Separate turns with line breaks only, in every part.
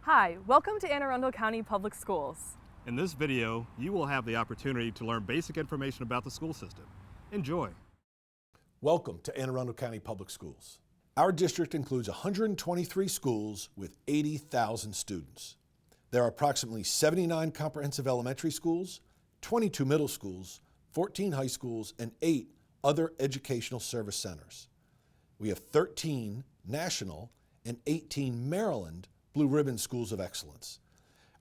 Hi, welcome to Anne Arundel County Public Schools.
In this video, you will have the opportunity to learn basic information about the school system. Enjoy.
Welcome to Anne Arundel County Public Schools. Our district includes 123 schools with 80,000 students. There are approximately 79 comprehensive elementary schools, 22 middle schools, 14 high schools, and 8 other educational service centers. We have 13 national and 18 Maryland Blue Ribbon Schools of Excellence.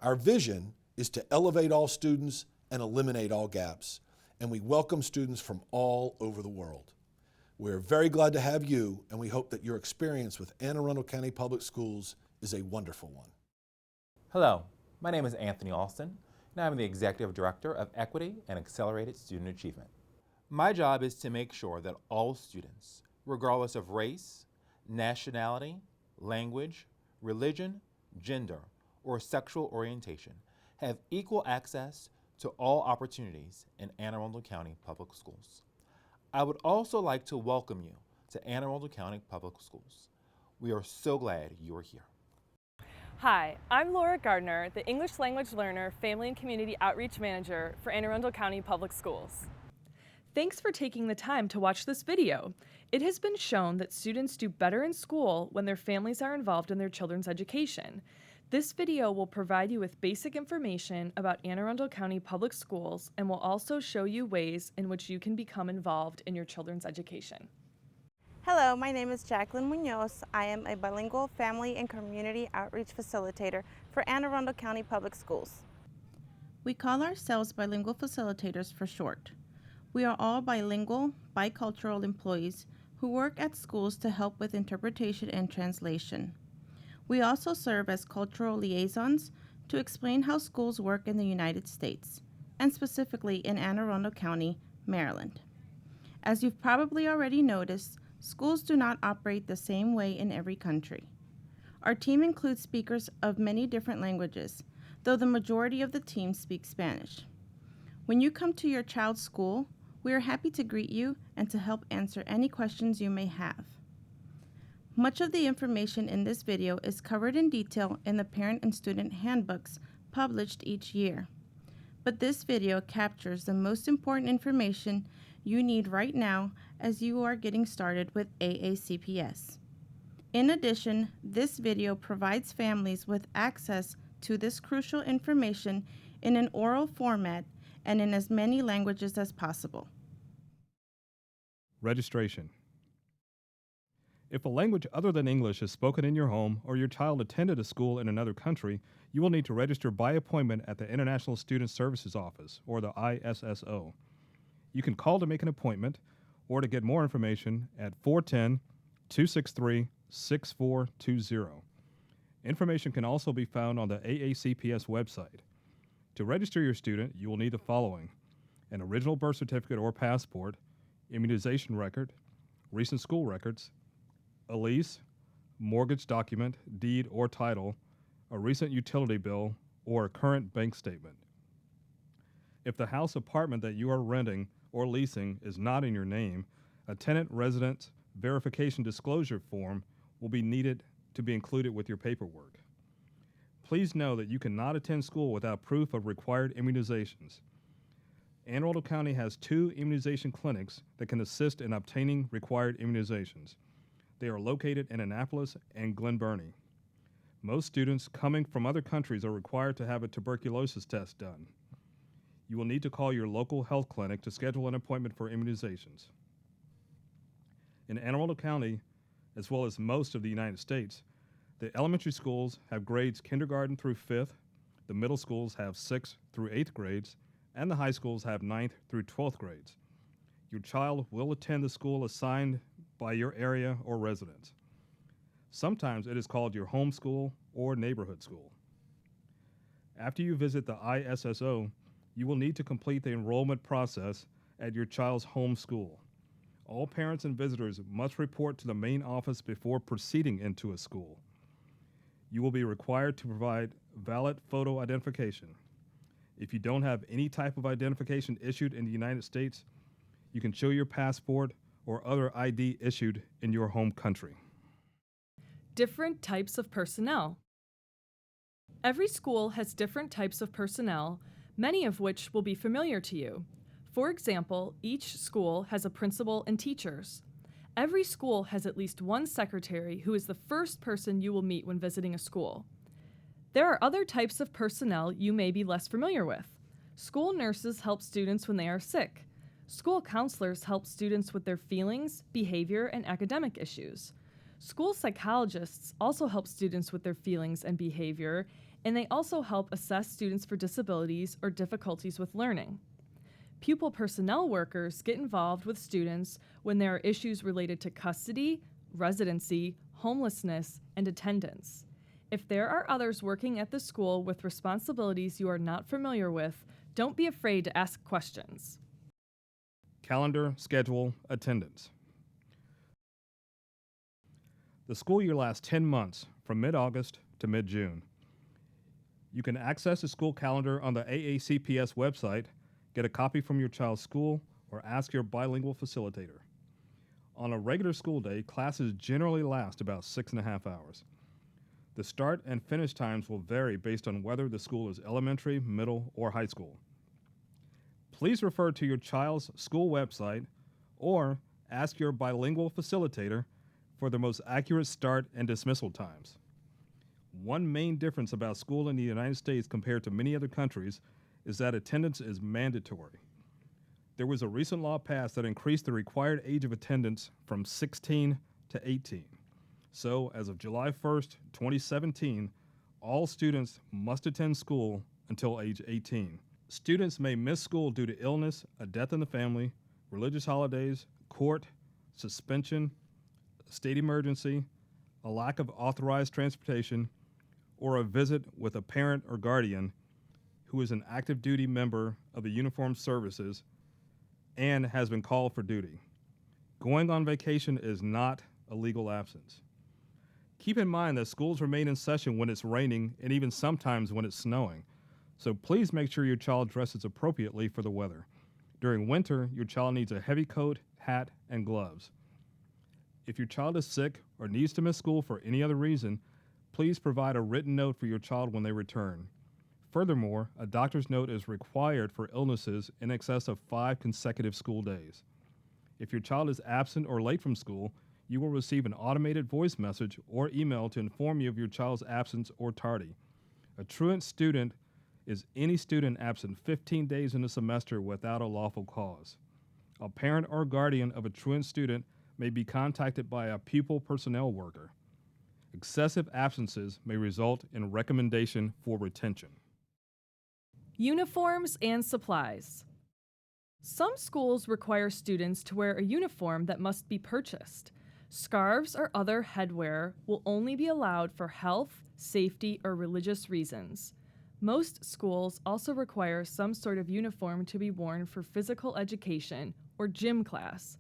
Our vision is to elevate all students and eliminate all gaps, and we welcome students from all over the world. We're very glad to have you, and we hope that your experience with Anne Arundel County Public Schools is a wonderful one.
Hello, my name is Anthony Alston, and I'm the Executive Director of Equity and Accelerated Student Achievement. My job is to make sure that all students, regardless of race, nationality, language, religion, gender, or sexual orientation, have equal access to all opportunities in Anne Arundel County Public Schools. I would also like to welcome you to Anne Arundel County Public Schools. We are so glad you are here.
Hi, I'm Laura Gardner, the English Language Learner Family and Community Outreach Manager for Anne Arundel County Public Schools. Thanks for taking the time to watch this video. It has been shown that students do better in school when their families are involved in their children's education. This video will provide you with basic information about Anne Arundel County Public Schools and will also show you ways in which you can become involved in your children's education.
Hello, my name is Jacqueline Munoz. I am a bilingual family and community outreach facilitator for Anne Arundel County Public Schools.
We call ourselves bilingual facilitators for short. We are all bilingual, bicultural employees who work at schools to help with interpretation and translation. We also serve as cultural liaisons to explain how schools work in the United States, and specifically in Anne Arundel County, Maryland. As you've probably already noticed, schools do not operate the same way in every country. Our team includes speakers of many different languages, though the majority of the team speak Spanish. When you come to your child's school, we are happy to greet you and to help answer any questions you may have. Much of the information in this video is covered in detail in the parent and student handbooks published each year. But this video captures the most important information you need right now as you are getting started with AACPS. In addition, this video provides families with access to this crucial information in an oral format and in as many languages as possible.
Registration. If a language other than English is spoken in your home or your child attended a school in another country, you will need to register by appointment at the International Student Services Office, or the ISSO. You can call to make an appointment or to get more information at 410-263-6420. Information can also be found on the AACPS website. To register your student, you will need the following: an original birth certificate or passport, immunization record, recent school records, a lease, mortgage document, deed or title, a recent utility bill, or a current bank statement. If the house apartment that you are renting or leasing is not in your name, a tenant residence verification disclosure form will be needed to be included with your paperwork. Please know that you cannot attend school without proof of required immunizations. Anne Arundel County has 2 immunization clinics that can assist in obtaining required immunizations. They are located in Annapolis and Glen Burnie. Most students coming from other countries are required to have a tuberculosis test done. You will need to call your local health clinic to schedule an appointment for immunizations. In Anne Arundel County, as well as most of the United States, the elementary schools have grades kindergarten through 5th, the middle schools have 6th through 8th grades, and the high schools have 9th through 12th grades. Your child will attend the school assigned by your area or residence. Sometimes it is called your home school or neighborhood school. After you visit the ISSO, you will need to complete the enrollment process at your child's home school. All parents and visitors must report to the main office before proceeding into a school. You will be required to provide valid photo identification. If you don't have any type of identification issued in the United States, you can show your passport or other ID issued in your home country.
Different types of personnel. Every school has different types of personnel, many of which will be familiar to you. For example, each school has a principal and teachers. Every school has at least one secretary who is the first person you will meet when visiting a school. There are other types of personnel you may be less familiar with. School nurses help students when they are sick. School counselors help students with their feelings, behavior, and academic issues. School psychologists also help students with their feelings and behavior, and they also help assess students for disabilities or difficulties with learning. Pupil personnel workers get involved with students when there are issues related to custody, residency, homelessness, and attendance. If there are others working at the school with responsibilities you are not familiar with, don't be afraid to ask questions.
Calendar, schedule, attendance. The school year lasts 10 months, from mid-August to mid-June. You can access the school calendar on the AACPS website, get a copy from your child's school, or ask your bilingual facilitator. On a regular school day, classes generally last about 6.5 hours. The start and finish times will vary based on whether the school is elementary, middle, or high school. Please refer to your child's school website or ask your bilingual facilitator for the most accurate start and dismissal times. One main difference about school in the United States compared to many other countries is that attendance is mandatory. There was a recent law passed that increased the required age of attendance from 16 to 18. So, as of July 1st, 2017, all students must attend school until age 18. Students may miss school due to illness, a death in the family, religious holidays, court, suspension, state emergency, a lack of authorized transportation, or a visit with a parent or guardian who is an active duty member of the uniformed services and has been called for duty. Going on vacation is not a legal absence. Keep in mind that schools remain in session when it's raining and even sometimes when it's snowing, so please make sure your child dresses appropriately for the weather. During winter, your child needs a heavy coat, hat, and gloves. If your child is sick or needs to miss school for any other reason, please provide a written note for your child when they return. Furthermore, a doctor's note is required for illnesses in excess of 5 consecutive school days. If your child is absent or late from school, you will receive an automated voice message or email to inform you of your child's absence or tardy. A truant student is any student absent 15 days in a semester without a lawful cause. A parent or guardian of a truant student may be contacted by a pupil personnel worker. Excessive absences may result in recommendation for retention.
Uniforms and supplies. Some schools require students to wear a uniform that must be purchased. Scarves or other headwear will only be allowed for health, safety, or religious reasons. Most schools also require some sort of uniform to be worn for physical education or gym class.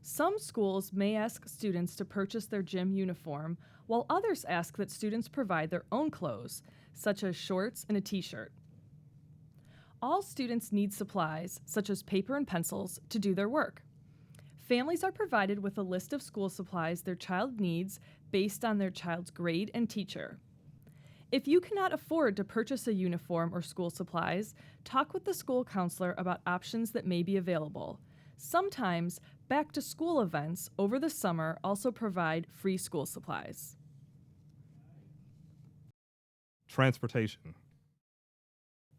Some schools may ask students to purchase their gym uniform, while others ask that students provide their own clothes, such as shorts and a t-shirt. All students need supplies, such as paper and pencils, to do their work. Families are provided with a list of school supplies their child needs based on their child's grade and teacher. If you cannot afford to purchase a uniform or school supplies, talk with the school counselor about options that may be available. Sometimes, back-to-school events over the summer also provide free school supplies.
Transportation.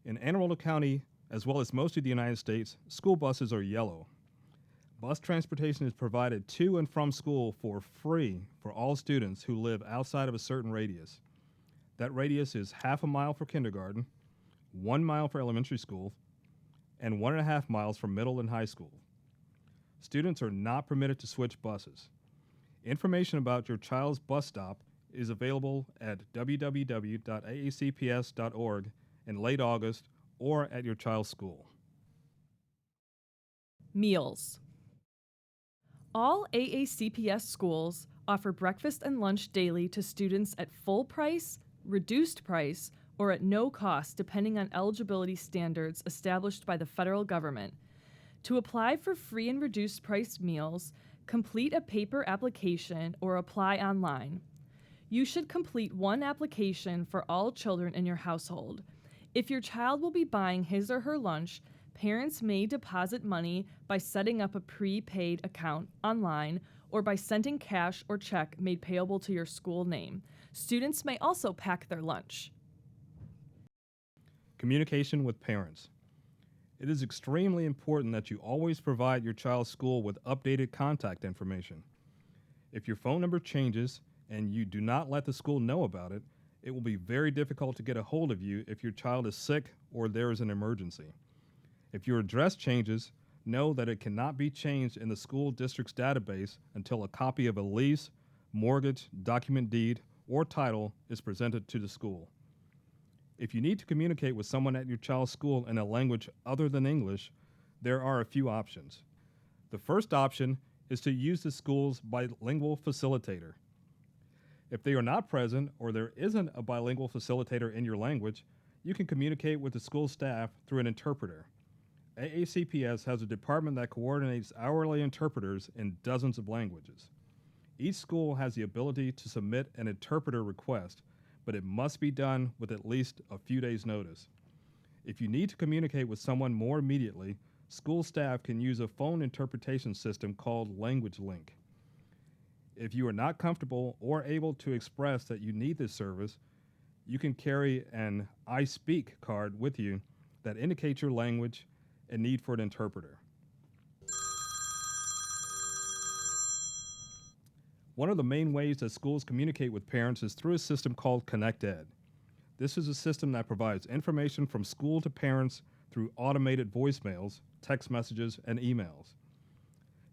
In Anne Arundel County, as well as most of the United States, school buses are yellow. Bus transportation is provided to and from school for free for all students who live outside of a certain radius. That radius is 1/2 mile for kindergarten, 1 mile for elementary school, and 1.5 miles for middle and high school. Students are not permitted to switch buses. Information about your child's bus stop is available at www.aacps.org in late August or at your child's school.
Meals. All AACPS schools offer breakfast and lunch daily to students at full price, reduced price, or at no cost depending on eligibility standards established by the federal government. To apply for free and reduced price meals, complete a paper application or apply online. You should complete one application for all children in your household. If your child will be buying his or her lunch, parents may deposit money by setting up a prepaid account online or by sending cash or check made payable to your school name. Students may also pack their lunch.
Communication with parents. It is extremely important that you always provide your child's school with updated contact information. If your phone number changes and you do not let the school know about it, it will be very difficult to get a hold of you if your child is sick or there is an emergency. If your address changes, know that it cannot be changed in the school district's database until a copy of a lease, mortgage, document deed, or title is presented to the school. If you need to communicate with someone at your child's school in a language other than English, there are a few options. The first option is to use the school's bilingual facilitator. If they are not present or there isn't a bilingual facilitator in your language, you can communicate with the school staff through an interpreter. AACPS has a department that coordinates hourly interpreters in dozens of languages. Each school has the ability to submit an interpreter request, but it must be done with at least a few days' notice. If you need to communicate with someone more immediately, school staff can use a phone interpretation system called Language Link. If you are not comfortable or able to express that you need this service, you can carry an I Speak card with you that indicates your language and need for an interpreter. One of the main ways that schools communicate with parents is through a system called ConnectEd. This is a system that provides information from school to parents through automated voicemails, text messages, and emails.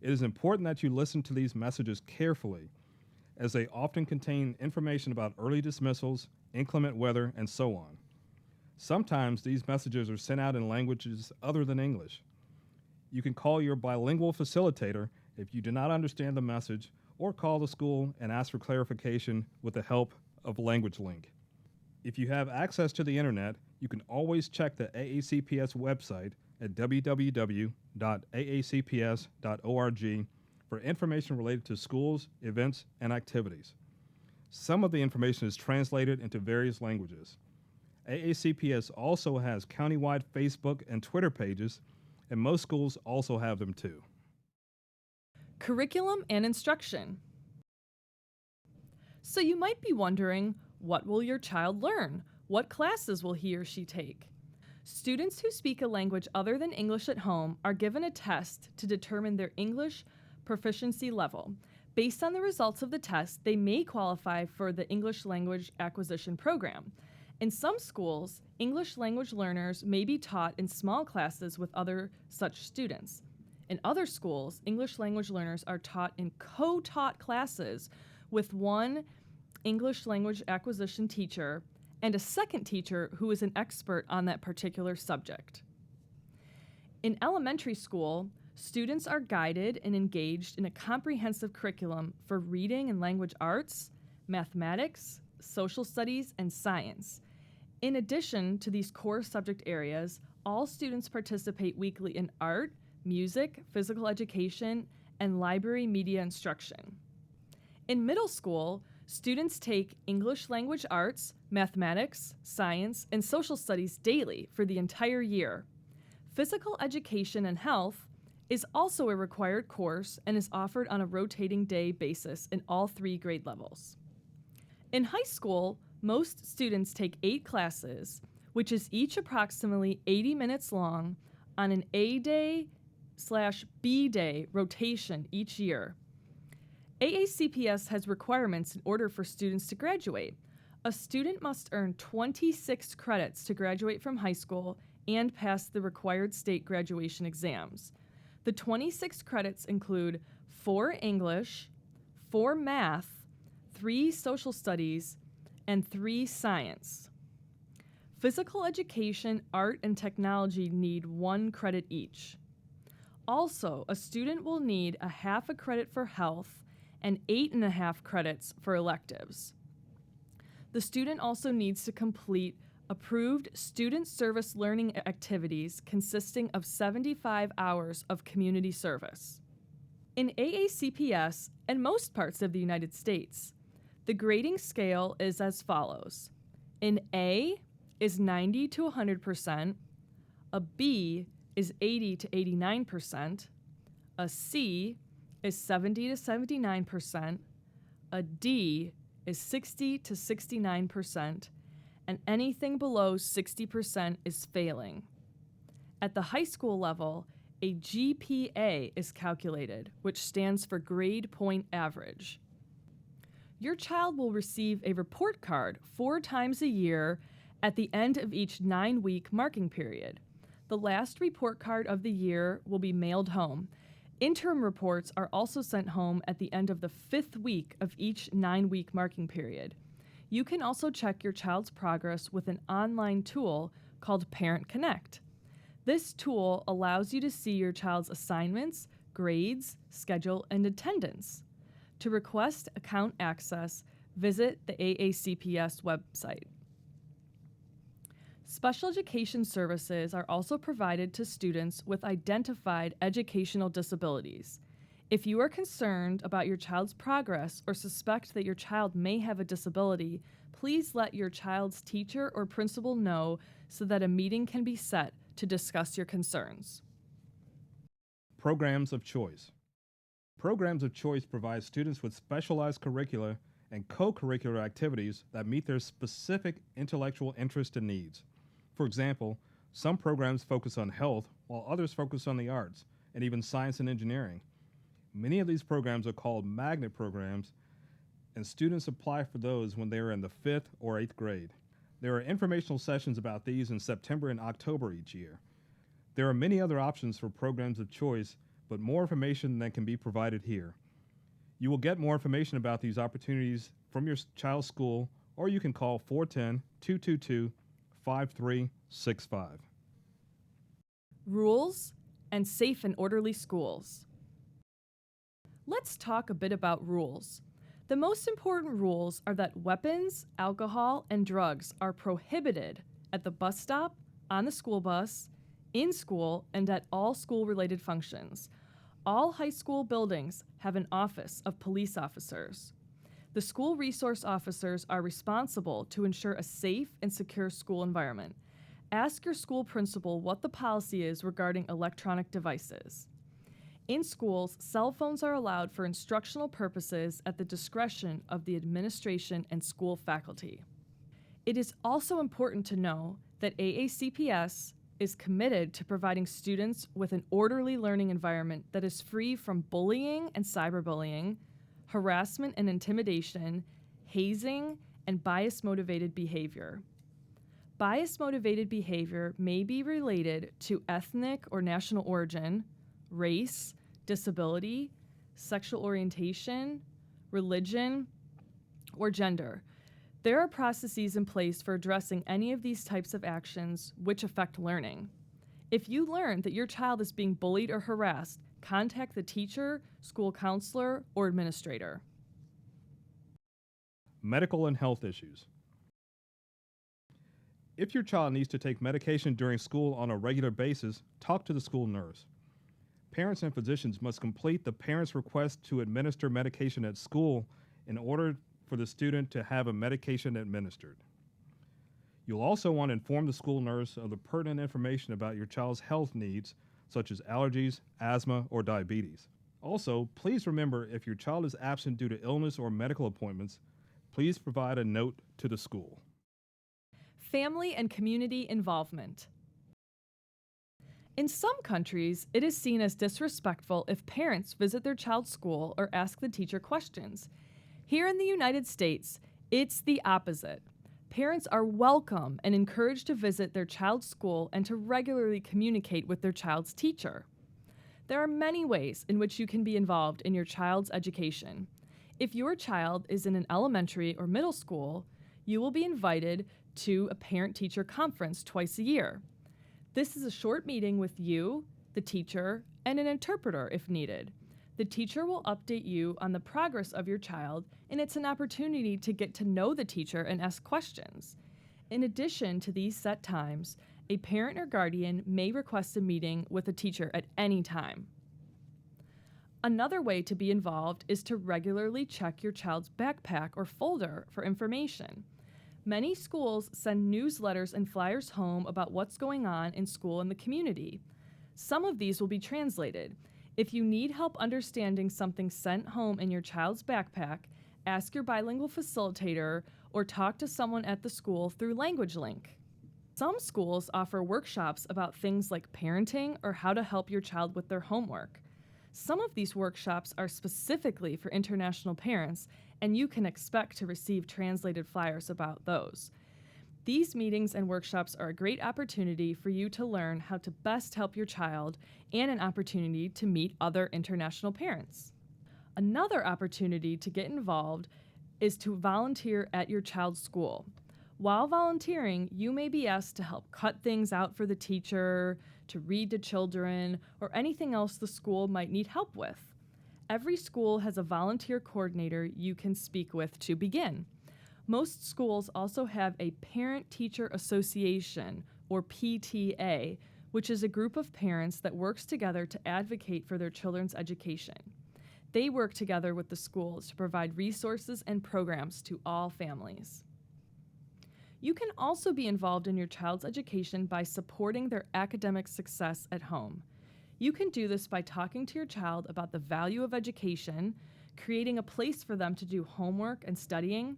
It is important that you listen to these messages carefully, as they often contain information about early dismissals, inclement weather, and so on. Sometimes these messages are sent out in languages other than English. You can call your bilingual facilitator if you do not understand the message, or call the school and ask for clarification with the help of Language Link. If you have access to the internet, you can always check the AACPS website at www.aacps.org for information related to schools, events, and activities. Some of the information is translated into various languages. AACPS also has countywide Facebook and Twitter pages, and most schools also have them too.
Curriculum and instruction. So you might be wondering, what will your child learn? What classes will he or she take? Students who speak a language other than English at home are given a test to determine their English proficiency level. Based on the results of the test, they may qualify for the English Language Acquisition Program. In some schools, English language learners may be taught in small classes with other such students. In other schools, English language learners are taught in co-taught classes with one English language acquisition teacher and a second teacher who is an expert on that particular subject. In elementary school, students are guided and engaged in a comprehensive curriculum for reading and language arts, mathematics, social studies, and science. In addition to these core subject areas, all students participate weekly in art, music, physical education, and library media instruction. In middle school, students take English language arts, mathematics, science, and social studies daily for the entire year. Physical education and health is also a required course and is offered on a rotating day basis in all 3 grade levels. In high school, most students take 8 classes, which is each approximately 80 minutes long, on an A-day/B day rotation each year. AACPS has requirements in order for students to graduate. A student must earn 26 credits to graduate from high school and pass the required state graduation exams. The 26 credits include 4 English, 4 math, 3 social studies, and 3 science. Physical education, art, and technology need 1 credit each. Also, a student will need a half a credit for health and 8.5 credits for electives. The student also needs to complete approved student service learning activities consisting of 75 hours of community service. In AACPS and most parts of the United States, The grading scale is as follows. An A is 90 to 100%, a B is 80 to 89%, a C is 70 to 79%, a D is 60 to 69%, and anything below 60% is failing. At the high school level, a GPA is calculated, which stands for grade point average. Your child will receive a report card 4 times a year at the end of each 9-week marking period. The last report card of the year will be mailed home. Interim reports are also sent home at the end of the 5th week of each 9-week marking period. You can also check your child's progress with an online tool called Parent Connect. This tool allows you to see your child's assignments, grades, schedule, and attendance. To request account access, visit the AACPS website. Special education services are also provided to students with identified educational disabilities. If you are concerned about your child's progress or suspect that your child may have a disability, please let your child's teacher or principal know so that a meeting can be set to discuss your concerns.
Programs of choice. Programs of choice provide students with specialized curricula and co-curricular activities that meet their specific intellectual interests and needs. For example, some programs focus on health, while others focus on the arts, and even science and engineering. Many of these programs are called magnet programs, and students apply for those when they are in the 5th or 8th grade. There are informational sessions about these in September and October each year. There are many other options for programs of choice, but more information than can be provided here. You will get more information about these opportunities from your child's school, or you can call 410-222-5365.
Rules and safe and orderly schools. Let's talk a bit about rules. The most important rules are that weapons, alcohol, and drugs are prohibited at the bus stop, on the school bus, in school, and at all school-related functions. All high school buildings have an office of police officers. The school resource officers are responsible to ensure a safe and secure school environment. Ask your school principal what the policy is regarding electronic devices. In schools, cell phones are allowed for instructional purposes at the discretion of the administration and school faculty. It is also important to know that AACPS is committed to providing students with an orderly learning environment that is free from bullying and cyberbullying, harassment and intimidation, hazing, and bias-motivated behavior. Bias-motivated behavior may be related to ethnic or national origin, race, disability, sexual orientation, religion, or gender. There are processes in place for addressing any of these types of actions which affect learning. If you learn that your child is being bullied or harassed, contact the teacher, school counselor, or administrator.
Medical and health issues. If your child needs to take medication during school on a regular basis, talk to the school nurse. Parents and physicians must complete the parent's request to administer medication at school in order for the student to have a medication administered. You'll also want to inform the school nurse of the pertinent information about your child's health needs, such as allergies, asthma, or diabetes. Also, please remember if your child is absent due to illness or medical appointments, please provide a note to the school.
Family and community involvement. In some countries, it is seen as disrespectful if parents visit their child's school or ask the teacher questions. Here in the United States, it's the opposite. Parents are welcome and encouraged to visit their child's school and to regularly communicate with their child's teacher. There are many ways in which you can be involved in your child's education. If your child is in an elementary or middle school, you will be invited to a parent-teacher conference twice a year. This is a short meeting with you, the teacher, and an interpreter if needed. The teacher will update you on the progress of your child, and it's an opportunity to get to know the teacher and ask questions. In addition to these set times, a parent or guardian may request a meeting with a teacher at any time. Another way to be involved is to regularly check your child's backpack or folder for information. Many schools send newsletters and flyers home about what's going on in school and the community. Some of these will be translated. If you need help understanding something sent home in your child's backpack, ask your bilingual facilitator or talk to someone at the school through Language Link. Some schools offer workshops about things like parenting or how to help your child with their homework. Some of these workshops are specifically for international parents, and you can expect to receive translated flyers about those. These meetings and workshops are a great opportunity for you to learn how to best help your child and an opportunity to meet other international parents. Another opportunity to get involved is to volunteer at your child's school. While volunteering, you may be asked to help cut things out for the teacher, to read to children, or anything else the school might need help with. Every school has a volunteer coordinator you can speak with to begin. Most schools also have a Parent-Teacher Association, or PTA, which is a group of parents that works together to advocate for their children's education. They work together with the schools to provide resources and programs to all families. You can also be involved in your child's education by supporting their academic success at home. You can do this by talking to your child about the value of education, creating a place for them to do homework and studying,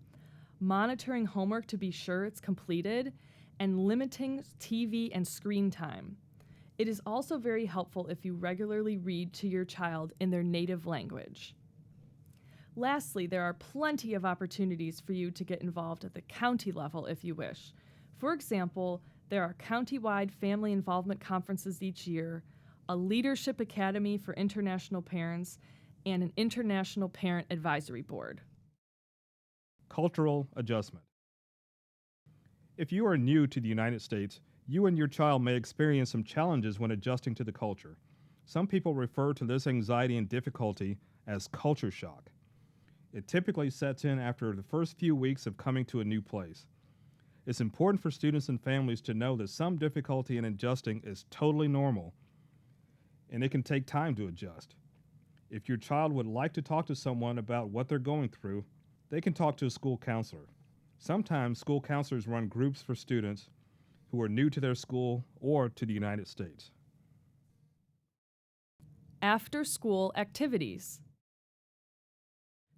monitoring homework to be sure it's completed, and limiting TV and screen time. It is also very helpful if you regularly read to your child in their native language. Lastly, there are plenty of opportunities for you to get involved at the county level if you wish. For example, there are county-wide family involvement conferences each year, a leadership academy for international parents, and an international parent advisory board.
Cultural adjustment. If you are new to the United States, you and your child may experience some challenges when adjusting to the culture. Some people refer to this anxiety and difficulty as culture shock. It typically sets in after the first few weeks of coming to a new place. It's important for students and families to know that some difficulty in adjusting is totally normal, and it can take time to adjust. If your child would like to talk to someone about what they're going through, they can talk to a school counselor. Sometimes school counselors run groups for students who are new to their school or to the United States.
After-school activities.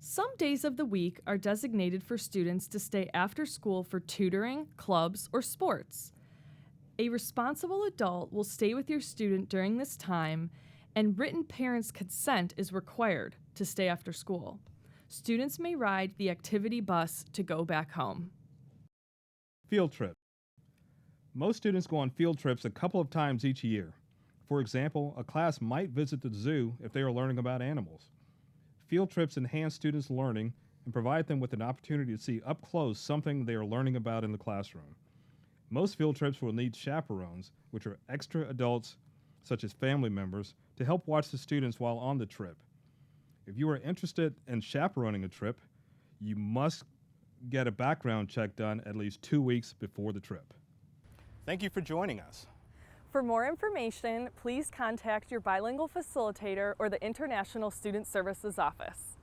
Some days of the week are designated for students to stay after school for tutoring, clubs, or sports. A responsible adult will stay with your student during this time, and written parents' consent is required to stay after school. Students may ride the activity bus to go back home.
Field trip. Most students go on field trips a couple of times each year. For example, a class might visit the zoo if they are learning about animals. Field trips enhance students' learning and provide them with an opportunity to see up close something they are learning about in the classroom. Most field trips will need chaperones, which are extra adults, such as family members, to help watch the students while on the trip. If you are interested in chaperoning a trip, you must get a background check done at least 2 weeks before the trip. Thank you for joining us.
For more information, please contact your bilingual facilitator or the International Student Services Office.